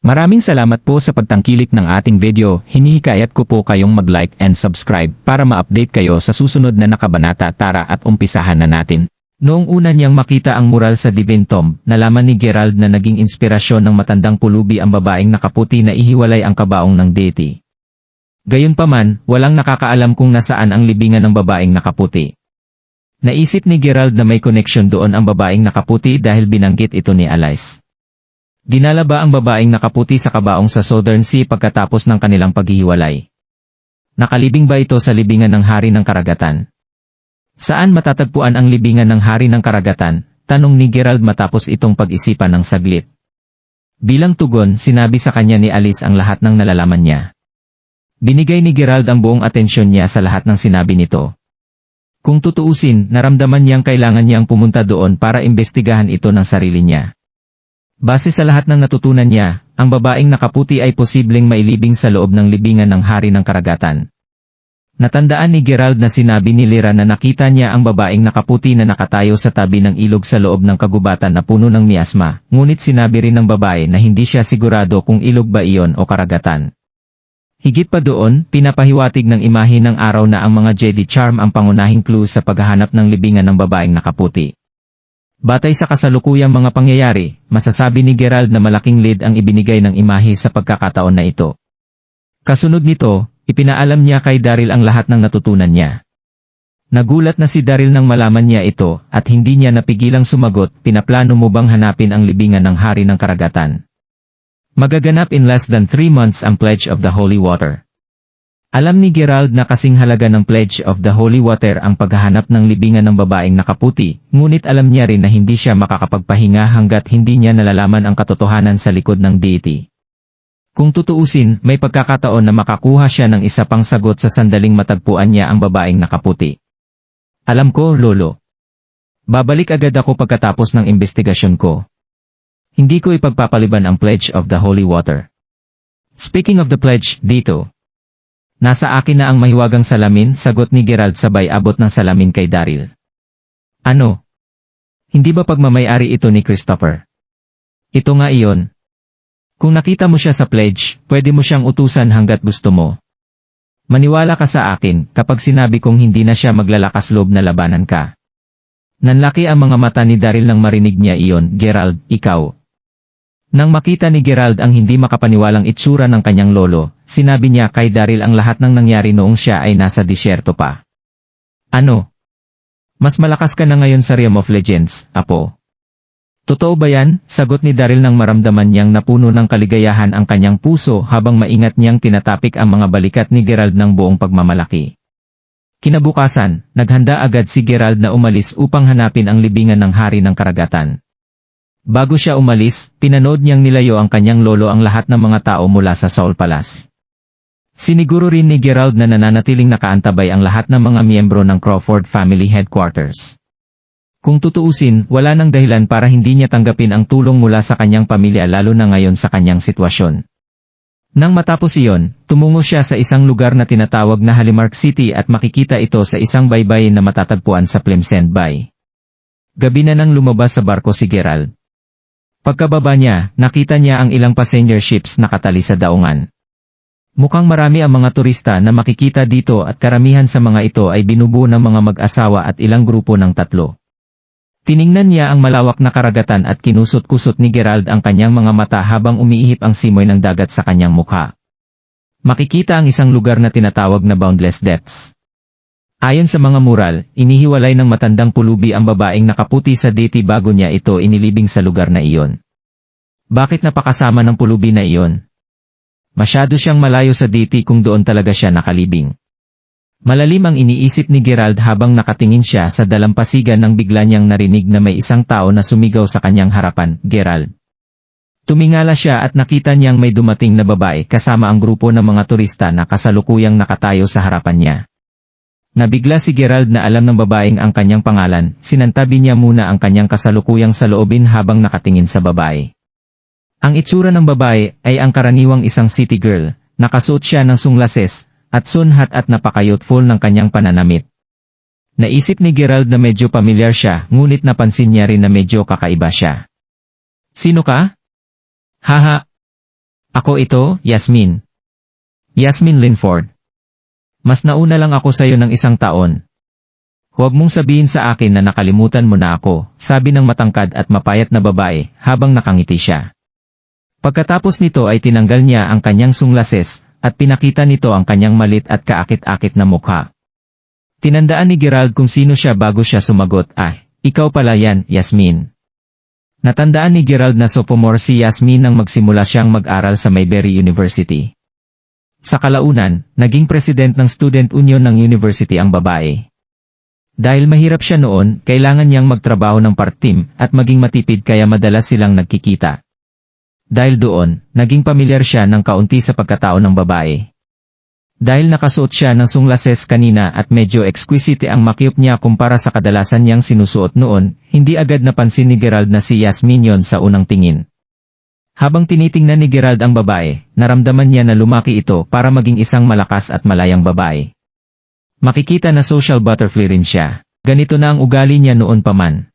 Maraming salamat po sa pagtangkilik ng ating video. Hinihikayat ko po kayong mag-like and subscribe para ma-update kayo sa susunod na nakabanata. Tara at umpisahan na natin. Noong una niyang makita ang mural sa Divine Tomb, nalaman ni Geralt na naging inspirasyon ng matandang pulubi ang babaeng nakaputi na ihiwalay ang kabaong ng deity. Gayunpaman, walang nakakaalam kung nasaan ang libingan ng babaeng nakaputi. Naisip ni Geralt na may connection doon ang babaeng nakaputi dahil binanggit ito ni Alice. Dinala ba ang babaeng nakaputi sa kabaong sa Southern Sea pagkatapos ng kanilang paghihiwalay? Nakalibing ba ito sa libingan ng Hari ng Karagatan? Saan matatagpuan ang libingan ng Hari ng Karagatan? Tanong ni Geralt matapos itong pag-isipan ng saglit. Bilang tugon, sinabi sa kanya ni Alice ang lahat ng nalalaman niya. Binigay ni Geralt ang buong atensyon niya sa lahat ng sinabi nito. Kung tutuusin, naramdaman niyang kailangan niyang pumunta doon para imbestigahan ito ng sarili niya. Base sa lahat ng natutunan niya, ang babaeng nakaputi ay posibleng mailibing sa loob ng libingan ng Hari ng Karagatan. Natandaan ni Geralt na sinabi ni Lyra na nakita niya ang babaeng nakaputi na nakatayo sa tabi ng ilog sa loob ng kagubatan na puno ng miasma, ngunit sinabi rin ng babae na hindi siya sigurado kung ilog ba iyon o karagatan. Higit pa doon, pinapahiwatig ng imahe ng araw na ang mga Jedi Charm ang pangunahing clue sa paghahanap ng libingan ng babaeng nakaputi. Batay sa kasalukuyang mga pangyayari, masasabi ni Geralt na malaking lead ang ibinigay ng imahe sa pagkakataon na ito. Kasunod nito, ipinaalam niya kay Daryl ang lahat ng natutunan niya. Nagulat na si Daryl nang malaman niya ito, at hindi niya napigilang sumagot. Pinaplano mo bang hanapin ang libingan ng Hari ng Karagatan? Magaganap in less than 3 months ang Pledge of the Holy Water. Alam ni Geralt na kasing halaga ng Pledge of the Holy Water ang paghahanap ng libingan ng babaeng nakaputi, ngunit alam niya rin na hindi siya makakapagpahinga hanggat hindi niya nalalaman ang katotohanan sa likod ng deity. Kung tutuusin, may pagkakataon na makakuha siya ng isa pang sagot sa sandaling matagpuan niya ang babaeng nakaputi. Alam ko, Lolo. Babalik agad ako pagkatapos ng investigasyon ko. Hindi ko ipagpapaliban ang Pledge of the Holy Water. Speaking of the pledge, dito. Nasa akin na ang mahiwagang salamin, sagot ni Geralt sabay abot ng salamin kay Daryl. Ano? Hindi ba pagmamayari ito ni Christopher? Ito nga iyon. Kung nakita mo siya sa pledge, pwede mo siyang utusan hanggat gusto mo. Maniwala ka sa akin kapag sinabi kong hindi na siya maglalakas loob na labanan ka. Nanlaki ang mga mata ni Daryl nang marinig niya iyon. Geralt, ikaw. Nang makita ni Geralt ang hindi makapaniwalang itsura ng kanyang lolo, sinabi niya kay Daryl ang lahat ng nangyari noong siya ay nasa disyerto pa. Ano? Mas malakas ka na ngayon sa Realm of Legends, Apo. Totoo ba yan? Sagot ni Daryl nang maramdaman niyang napuno ng kaligayahan ang kanyang puso habang maingat niyang tinatapik ang mga balikat ni Geralt ng buong pagmamalaki. Kinabukasan, naghanda agad si Geralt na umalis upang hanapin ang libingan ng Hari ng Karagatan. Bago siya umalis, pinanood niyang nilayo ang kanyang lolo ang lahat ng mga tao mula sa Soul Palace. Siniguro rin ni Geralt na nananatiling nakaantabay ang lahat ng mga miyembro ng Crawford Family Headquarters. Kung tutuusin, wala nang dahilan para hindi niya tanggapin ang tulong mula sa kanyang pamilya lalo na ngayon sa kanyang sitwasyon. Nang matapos iyon, tumungo siya sa isang lugar na tinatawag na Halimark City at makikita ito sa isang baybayin na matatagpuan sa Plimsend Bay. Gabi na nang lumabas sa barko si Geralt. Pagkababa niya, nakita niya ang ilang passenger ships nakatali sa daungan. Mukhang marami ang mga turista na makikita dito at karamihan sa mga ito ay binubuo ng mga mag-asawa at ilang grupo ng 3. Tiningnan niya ang malawak na karagatan at kinusot-kusot ni Geralt ang kanyang mga mata habang umiihip ang simoy ng dagat sa kanyang mukha. Makikita ang isang lugar na tinatawag na Boundless Depths. Ayon sa mga mural, inihiwalay ng matandang pulubi ang babaeng nakaputi sa deity bago niya ito inilibing sa lugar na iyon. Bakit napakasama ng pulubi na iyon? Masyado siyang malayo sa deity kung doon talaga siya nakalibing. Malalim ang iniisip ni Geralt habang nakatingin siya sa dalampasigan nang bigla niyang narinig na may isang tao na sumigaw sa kanyang harapan. Geralt. Tumingala siya at nakita niyang may dumating na babae kasama ang grupo ng mga turista na kasalukuyang nakatayo sa harapan niya. Nabigla si Geralt na alam ng babaeng ang kanyang pangalan, sinantabi niya muna ang kanyang kasalukuyang saloobin habang nakatingin sa babae. Ang itsura ng babae ay ang karaniwang isang city girl, nakasuot siya ng sunglases, at sunhat at napaka-youthful ng kanyang pananamit. Naisip ni Geralt na medyo pamilyar siya, ngunit napansin niya rin na medyo kakaiba siya. Sino ka? Haha! Ako ito, Yasmin. Yasmin Linford. Mas nauna lang ako sa'yo ng 1 taon. Huwag mong sabihin sa akin na nakalimutan mo na ako, sabi ng matangkad at mapayat na babae habang nakangiti siya. Pagkatapos nito ay tinanggal niya ang kanyang sunglases at pinakita nito ang kanyang malit at kaakit-akit na mukha. Tinandaan ni Gerald kung sino siya bago siya sumagot, ikaw pala yan, Yasmin. Natandaan ni Gerald na sophomore si Yasmin nang magsimula siyang mag-aral sa Mayberry University. Sa kalaunan, naging president ng Student Union ng University ang babae. Dahil mahirap siya noon, kailangan niyang magtrabaho ng part-time at maging matipid kaya madalas silang nagkikita. Dahil doon, naging pamilyar siya ng kaunti sa pagkatao ng babae. Dahil nakasuot siya ng sunglasses kanina at medyo exquisite ang makyop niya kumpara sa kadalasan niyang sinusuot noon, hindi agad napansin ni Gerald na si Yasmin yon sa unang tingin. Habang tinitingnan ni Gerald ang babae, naramdaman niya na lumaki ito para maging isang malakas at malayang babae. Makikita na social butterfly rin siya. Ganito na ang ugali niya noon pa man.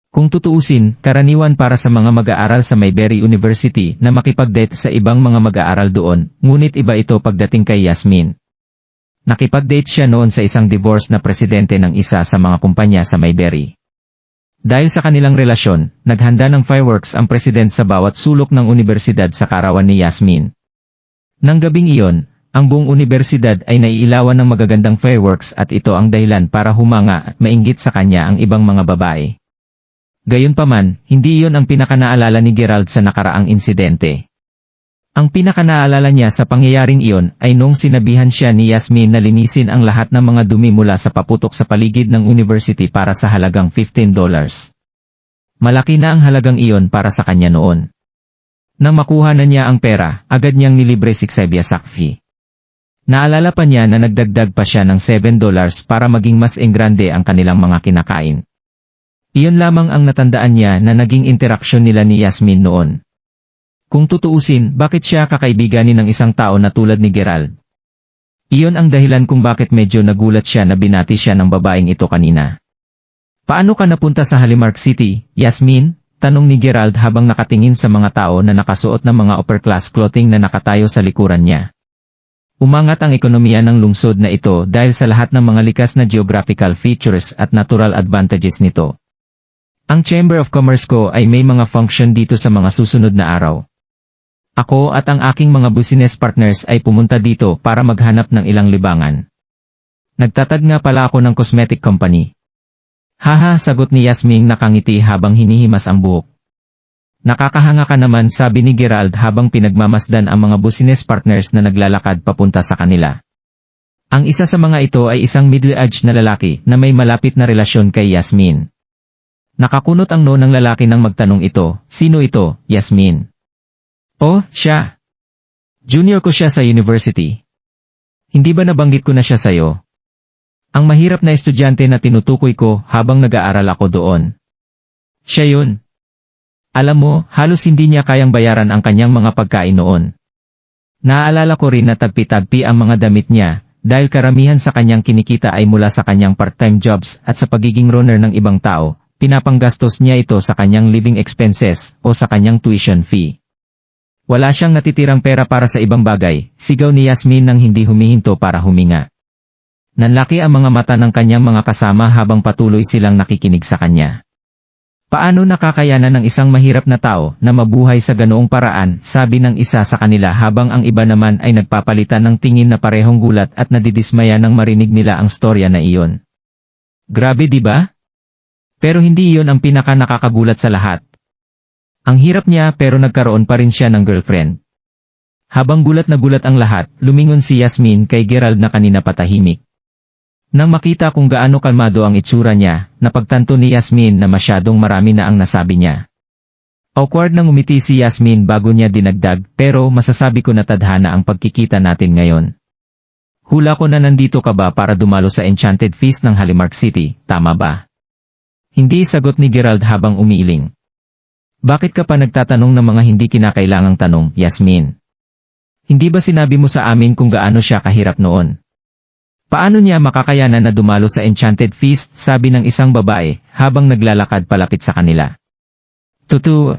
Kung tutuusin, karaniwan para sa mga mag-aaral sa Mayberry University na makipag-date sa ibang mga mag-aaral doon, ngunit iba ito pagdating kay Yasmin. Nakipag-date siya noon sa isang divorce na presidente ng isa sa mga kumpanya sa Mayberry. Dahil sa kanilang relasyon, naghanda ng fireworks ang president sa bawat sulok ng universidad sa karawan ni Yasmin. Nang gabing iyon, ang buong universidad ay naiilawan ng magagandang fireworks at ito ang dahilan para humanga at mainggit sa kanya ang ibang mga babae. Gayunpaman, hindi iyon ang pinakanaalala ni Gerald sa nakaraang insidente. Ang pinakanaalala niya sa pangyayaring iyon ay noong sinabihan siya ni Yasmin na linisin ang lahat ng mga dumi mula sa paputok sa paligid ng university para sa halagang $15. Malaki na ang halagang iyon para sa kanya noon. Nang makuha na niya ang pera, agad niyang nilibre si Xavier Sakfi. Naalala pa niya na nagdagdag pa siya ng $7 para maging mas engrande ang kanilang mga kinakain. Iyon lamang ang natandaan niya na naging interaksyon nila ni Yasmin noon. Kung tutuusin, bakit siya kakaibiganin ng isang tao na tulad ni Gerald? Iyon ang dahilan kung bakit medyo nagulat siya na binati siya ng babaeng ito kanina. Paano ka napunta sa Halimark City, Yasmin? Tanong ni Gerald habang nakatingin sa mga tao na nakasuot ng mga upper-class clothing na nakatayo sa likuran niya. Umangat ang ekonomiya ng lungsod na ito dahil sa lahat ng mga likas na geographical features at natural advantages nito. Ang Chamber of Commerce ko ay may mga function dito sa mga susunod na araw. Ako at ang aking mga business partners ay pumunta dito para maghanap ng ilang libangan. Nagtatag nga pala ako ng cosmetic company. Haha, sagot ni Yasmin nakangiti habang hinihimas ang buhok. Nakakahanga ka naman, sabi ni Gerald habang pinagmamasdan ang mga business partners na naglalakad papunta sa kanila. Ang isa sa mga ito ay isang middle-aged na lalaki na may malapit na relasyon kay Yasmin. Nakakunot ang ng lalaki nang magtanong ito, sino ito, Yasmin? Oh, siya. Junior ko siya sa university. Hindi ba nabanggit ko na siya sa'yo? Ang mahirap na estudyante na tinutukoy ko habang nag-aaral ako doon. Siya yun. Alam mo, halos hindi niya kayang bayaran ang kanyang mga pagkain noon. Naaalala ko rin na tagpi-tagpi ang mga damit niya, dahil karamihan sa kanyang kinikita ay mula sa kanyang part-time jobs at sa pagiging runner ng ibang tao, pinapanggastos niya ito sa kanyang living expenses o sa kanyang tuition fee. Wala siyang natitirang pera para sa ibang bagay, sigaw ni Yasmin nang hindi humihinto para huminga. Nanlaki ang mga mata ng kanyang mga kasama habang patuloy silang nakikinig sa kanya. Paano nakakayanan ng isang mahirap na tao na mabuhay sa ganoong paraan, sabi ng isa sa kanila habang ang iba naman ay nagpapalitan ng tingin na parehong gulat at nadidismaya nang marinig nila ang storya na iyon. Grabe, di ba? Pero hindi iyon ang pinaka nakakagulat sa lahat. Ang hirap niya pero nagkaroon pa rin siya ng girlfriend. Habang gulat na gulat ang lahat, lumingon si Yasmin kay Gerald na kanina patahimik. Nang makita kung gaano kalmado ang itsura niya, napagtanto ni Yasmin na masyadong marami na ang nasabi niya. Awkward nang umiti si Yasmin bago niya dinagdag, pero masasabi ko na tadhana ang pagkikita natin ngayon. Hula ko na nandito ka ba para dumalo sa Enchanted Feast ng Halimark City, tama ba? Hindi, sagot ni Gerald habang umiiling. Bakit ka pa nagtatanong ng mga hindi kinakailangang tanong, Yasmin? Hindi ba sinabi mo sa amin kung gaano siya kahirap noon? Paano niya makakayanan na dumalo sa Enchanted Feast, sabi ng isang babae, habang naglalakad palapit sa kanila. Tutu.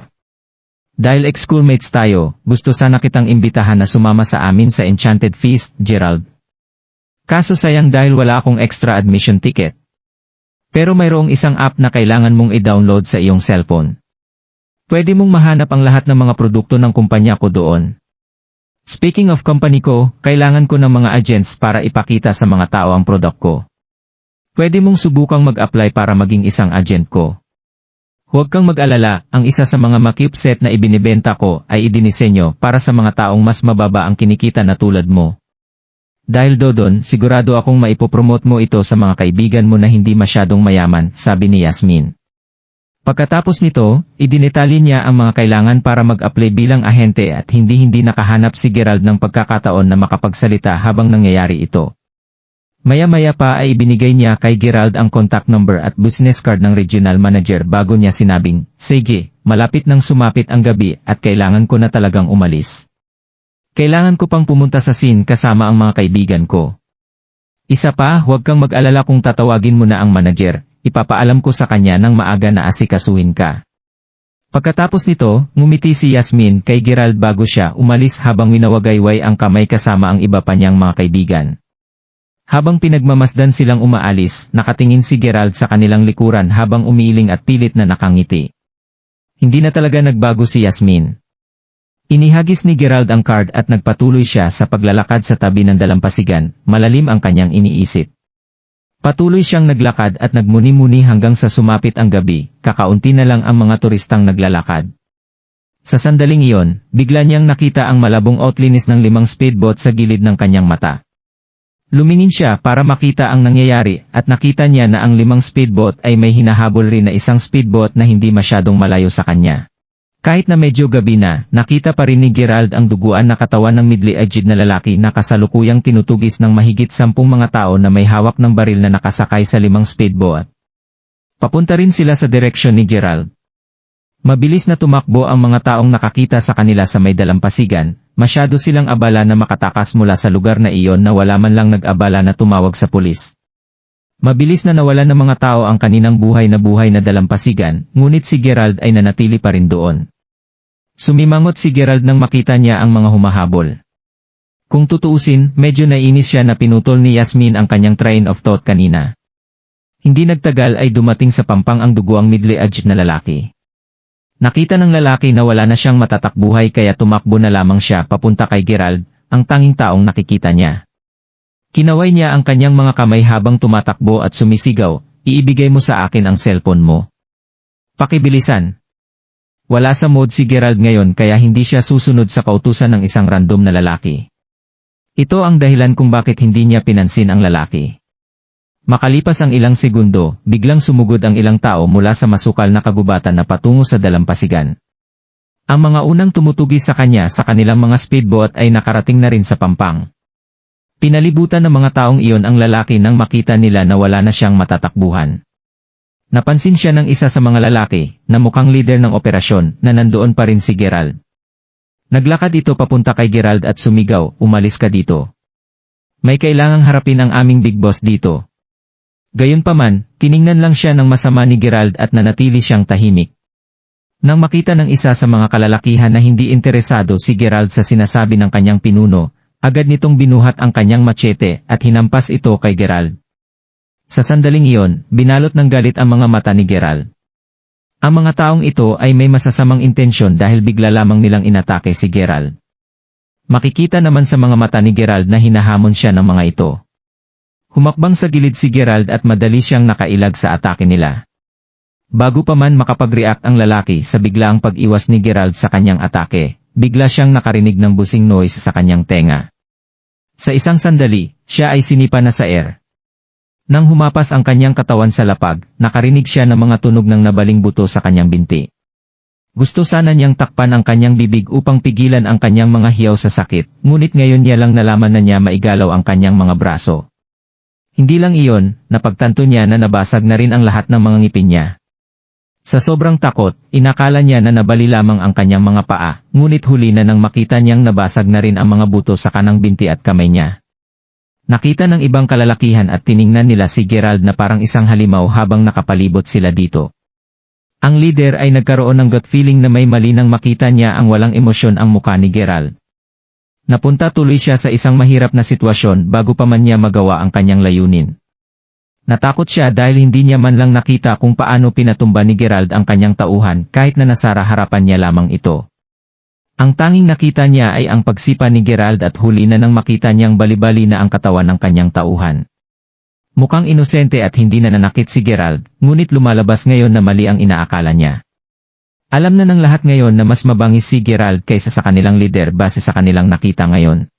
Dahil ex-schoolmates tayo, gusto sana kitang imbitahan na sumama sa amin sa Enchanted Feast, Gerald. Kaso sayang dahil wala akong extra admission ticket. Pero mayroong isang app na kailangan mong i-download sa iyong cellphone. Pwede mong mahanap ang lahat ng mga produkto ng kumpanya ko doon. Speaking of company ko, kailangan ko ng mga agents para ipakita sa mga tao ang product ko. Pwede mong subukang mag-apply para maging isang agent ko. Huwag kang mag-alala, ang isa sa mga ma-CubeSat na ibinibenta ko ay idinisenyo para sa mga taong mas mababa ang kinikita na tulad mo. Dahil doon, sigurado akong maipopromote mo ito sa mga kaibigan mo na hindi masyadong mayaman, sabi ni Yasmin. Pagkatapos nito, idinetali niya ang mga kailangan para mag-apply bilang ahente at hindi nakahanap si Gerald ng pagkakataon na makapagsalita habang nangyayari ito. Maya-maya pa ay ibinigay niya kay Gerald ang contact number at business card ng regional manager bago niya sinabing, "Sige, malapit nang sumapit ang gabi at kailangan ko na talagang umalis. Kailangan ko pang pumunta sa scene kasama ang mga kaibigan ko. Isa pa, huwag kang mag-alala kung tatawagin mo na ang manager. Ipapaalam ko sa kanya ng maaga na asikasuhin ka." Pagkatapos nito, ngumiti si Yasmin kay Gerald bago siya umalis habang winawagayway ang kamay kasama ang iba pa niyang mga kaibigan. Habang pinagmamasdan silang umaalis, nakatingin si Gerald sa kanilang likuran habang umiiling at pilit na nakangiti. Hindi na talaga nagbago si Yasmin. Inihagis ni Gerald ang card at nagpatuloy siya sa paglalakad sa tabi ng dalampasigan, malalim ang kanyang iniisip. Patuloy siyang naglakad at nagmuni-muni hanggang sa sumapit ang gabi, kakaunti na lang ang mga turistang naglalakad. Sa sandaling iyon, bigla niyang nakita ang malabong outlinis ng 5 speedboat sa gilid ng kanyang mata. Lumingin siya para makita ang nangyayari at nakita niya na ang 5 speedboat ay may hinahabol rin na isang speedboat na hindi masyadong malayo sa kanya. Kahit na medyo gabi na, nakita pa rin ni Gerald ang duguan na katawan ng middle-aged na lalaki na kasalukuyang tinutugis ng mahigit 10 mga tao na may hawak ng baril na nakasakay sa 5 speedboat. Papunta rin sila sa direksyon ni Gerald. Mabilis na tumakbo ang mga taong nakakita sa kanila sa may dalampasigan, masyado silang abala na makatakas mula sa lugar na iyon na wala man lang nag-abala na tumawag sa pulis. Mabilis na nawalan ng mga tao ang kaninang buhay na dalampasigan, ngunit si Gerald ay nanatili pa rin doon. Sumimangot si Gerald nang makita niya ang mga humahabol. Kung tutuusin, medyo nainis siya na pinutol ni Yasmin ang kanyang train of thought kanina. Hindi nagtagal ay dumating sa pampang ang duguang middle-aged na lalaki. Nakita ng lalaki na wala na siyang matatakbuhay kaya tumakbo na lamang siya papunta kay Gerald, ang tanging taong nakikita niya. Kinaway niya ang kanyang mga kamay habang tumatakbo at sumisigaw, "Iibigay mo sa akin ang cellphone mo. Pakibilisan." Wala sa mode si Gerald ngayon kaya hindi siya susunod sa kautusan ng isang random na lalaki. Ito ang dahilan kung bakit hindi niya pinansin ang lalaki. Makalipas ang ilang segundo, biglang sumugod ang ilang tao mula sa masukal na kagubatan na patungo sa dalampasigan. Ang mga unang tumutugi sa kanya sa kanilang mga speedboat ay nakarating na rin sa pampang. Pinalibutan ng mga taong iyon ang lalaki nang makita nila na wala na siyang matatakbuhan. Napansin siya ng isa sa mga lalaki, na mukhang leader ng operasyon, na nandoon pa rin si Gerald. Naglakad ito papunta kay Gerald at sumigaw, "Umalis ka dito. May kailangang harapin ang aming big boss dito." Gayunpaman, tiningnan lang siya ng masama ni Gerald at nanatili siyang tahimik. Nang makita ng isa sa mga kalalakihan na hindi interesado si Gerald sa sinasabi ng kanyang pinuno, agad nitong binuhat ang kanyang machete at hinampas ito kay Gerald. Sa sandaling iyon, binalot ng galit ang mga mata ni Gerald. Ang mga taong ito ay may masasamang intensyon dahil bigla lamang nilang inatake si Gerald. Makikita naman sa mga mata ni Gerald na hinahamon siya ng mga ito. Humakbang sa gilid si Gerald at madali siyang nakailag sa atake nila. Bago pa man makapag-react ang lalaki sa biglaang pag-iwas ni Gerald sa kanyang atake, bigla siyang nakarinig ng busing noise sa kanyang tenga. Sa isang sandali, siya ay sinipa na sa air. Nang humapas ang kanyang katawan sa lapag, nakarinig siya ng mga tunog ng nabaling buto sa kanyang binti. Gusto sana niyang takpan ang kanyang bibig upang pigilan ang kanyang mga hiyaw sa sakit, ngunit ngayon niya lang nalaman na niya maigalaw ang kanyang mga braso. Hindi lang iyon, napagtanto niya na nabasag na rin ang lahat ng mga ngipin niya. Sa sobrang takot, inakala niya na nabali lamang ang kanyang mga paa, ngunit huli na nang makita niyang nabasag na rin ang mga buto sa kanang binti at kamay niya. Nakita ng ibang kalalakihan at tiningnan nila si Gerald na parang isang halimaw habang nakapalibot sila dito. Ang leader ay nagkaroon ng gut feeling na may mali nang makita niya ang walang emosyon ang mukha ni Gerald. Napunta tuloy siya sa isang mahirap na sitwasyon bago pa man niya magawa ang kanyang layunin. Natakot siya dahil hindi niya man lang nakita kung paano pinatumba ni Gerald ang kanyang tauhan kahit na nasara harapan niya lamang ito. Ang tanging nakita niya ay ang pagsipa ni Gerald at huli na nang makita niyang balibali na ang katawan ng kanyang tauhan. Mukhang inosente at hindi nananakit si Gerald, ngunit lumalabas ngayon na mali ang inaakala niya. Alam na ng lahat ngayon na mas mabangis si Gerald kaysa sa kanilang leader base sa kanilang nakita ngayon.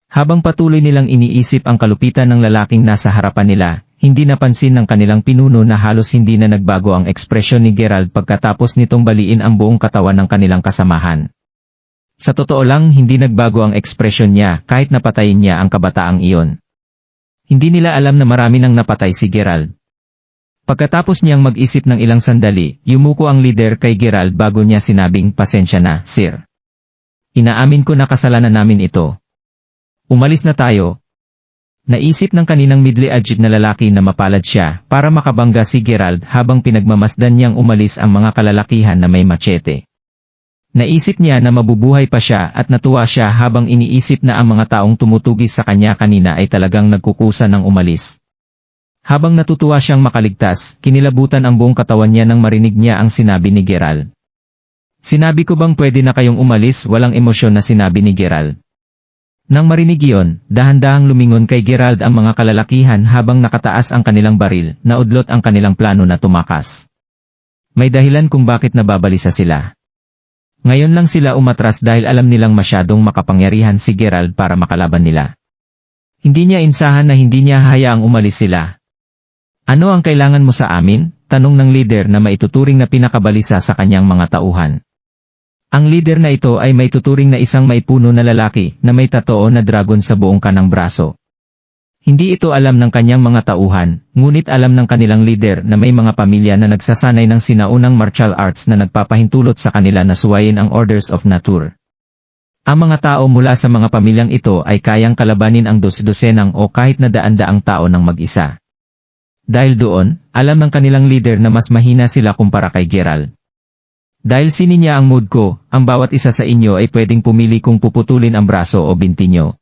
Habang patuloy nilang iniisip ang kalupitan ng lalaking nasa harapan nila, hindi napansin ng kanilang pinuno na halos hindi na nagbago ang ekspresyon ni Gerald pagkatapos nitong baliin ang buong katawan ng kanilang kasamahan. Sa totoo lang hindi nagbago ang ekspresyon niya kahit napatayin niya ang kabataang iyon. Hindi nila alam na marami nang napatay si Gerald. Pagkatapos niyang mag-isip ng ilang sandali, yumuko ang leader kay Gerald bago niya sinabing, "Pasensya na, sir. Inaamin ko na kasalanan namin ito. Umalis na tayo." Naisip ng kaninang middle-aged na lalaki na mapalad siya para makabangga si Gerald habang pinagmamasdan niyang umalis ang mga kalalakihan na may machete. Naisip niya na mabubuhay pa siya at natuwa siya habang iniisip na ang mga taong tumutugis sa kanya kanina ay talagang nagkukusa ng umalis. Habang natutuwa siyang makaligtas, kinilabutan ang buong katawan niya nang marinig niya ang sinabi ni Gerald. "Sinabi ko bang pwede na kayong umalis?" Walang emosyon na sinabi ni Gerald. Nang marinig iyon, dahan-dahang lumingon kay Gerald ang mga kalalakihan habang nakataas ang kanilang baril, naudlot ang kanilang plano na tumakas. May dahilan kung bakit nababalisa sila. Ngayon lang sila umatras dahil alam nilang masyadong makapangyarihan si Gerald para makalaban nila. Hindi niya insahan na hindi niya hayaang umalis sila. "Ano ang kailangan mo sa amin?" tanong ng leader na maituturing na pinakabalisa sa kanyang mga tauhan. Ang leader na ito ay may tuturing na isang maipuno na lalaki na may tatoo na dragon sa buong kanang braso. Hindi ito alam ng kanyang mga tauhan, ngunit alam ng kanilang leader na may mga pamilya na nagsasanay ng sinaunang martial arts na nagpapahintulot sa kanila na suwayin ang orders of nature. Ang mga tao mula sa mga pamilyang ito ay kayang kalabanin ang dos-dosenang o kahit na daan-daang tao ng mag-isa. Dahil doon, alam ng kanilang leader na mas mahina sila kumpara kay Gerald. Dahil sininya ang mood ko, ang bawat isa sa inyo ay pwedeng pumili kung puputulin ang braso o binti nyo.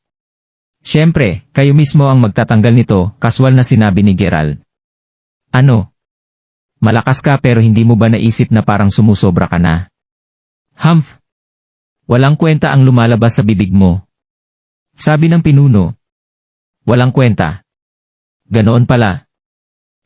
Siyempre, kayo mismo ang magtatanggal nito, kaswal na sinabi ni Gerald. "Ano? Malakas ka pero hindi mo ba naisip na parang sumusobra ka na? Humph! Walang kwenta ang lumalabas sa bibig mo." Sabi ng pinuno. "Walang kwenta. Ganoon pala."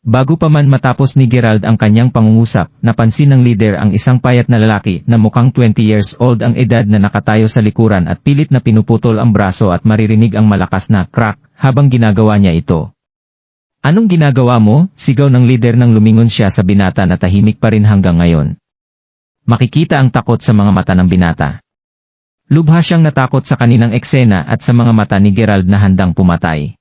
Bago pa man matapos ni Gerald ang kanyang pangungusap, napansin ng leader ang isang payat na lalaki na mukhang 20 years old ang edad na nakatayo sa likuran at pilit na pinuputol ang braso at maririnig ang malakas na crack habang ginagawa niya ito. "Anong ginagawa mo?" sigaw ng leader nang lumingon siya sa binata na tahimik pa rin hanggang ngayon. Makikita ang takot sa mga mata ng binata. Lubha siyang natakot sa kaninang eksena at sa mga mata ni Gerald na handang pumatay.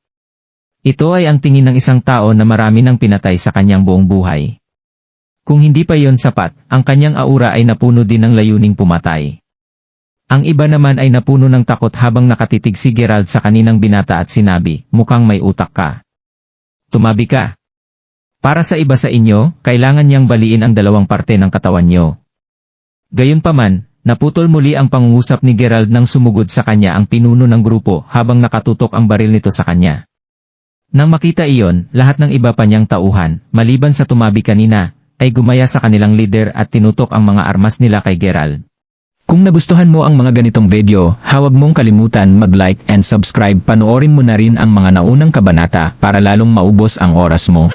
Ito ay ang tingin ng isang tao na marami nang pinatay sa kanyang buong buhay. Kung hindi pa yon sapat, ang kanyang aura ay napuno din ng layuning pumatay. Ang iba naman ay napuno ng takot habang nakatitig si Gerald sa kaninang binata at sinabi, "Mukhang may utak ka. Tumabi ka. Para sa iba sa inyo, kailangan niyang baliin ang dalawang parte ng katawan niyo." Gayunpaman, naputol muli ang pangungusap ni Gerald nang sumugod sa kanya ang pinuno ng grupo habang nakatutok ang baril nito sa kanya. Nang makita iyon, lahat ng iba pa niyang tauhan, maliban sa tumabi kanina, ay gumaya sa kanilang leader at tinutok ang mga armas nila kay Gerald. Kung nagustuhan mo ang mga ganitong video, huwag mong kalimutan mag-like and subscribe. Panoorin mo na rin ang mga naunang kabanata para lalong maubos ang oras mo.